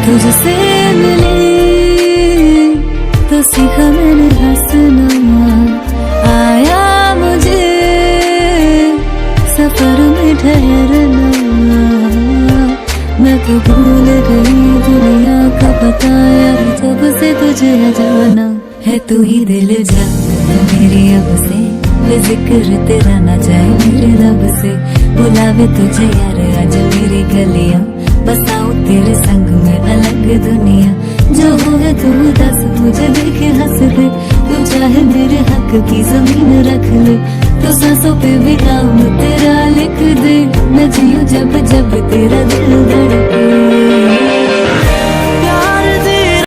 तुझसे मिली तो सीखा मैंने हंसना, आया मुझे सफर में ठहरना। मैं तो भूल गई दुनिया का पता यार, जब से तुझे जाना है। तू ही दिल जा मेरी अब से, जिक्र तेरा ना जाए मेरे लब से। बुलावे तुझे यार आज मेरी गलियां, बसाऊं तेरे संग में अलग दुनिया। जो होगा तू दस मुझे देखे हंस दे, तू चाहे मेरे हक की जमीन रख ले। तो सांसों पे भी नाम तेरा लिख दे, मैं जीऊं जब जब तेरा दिल धड़के।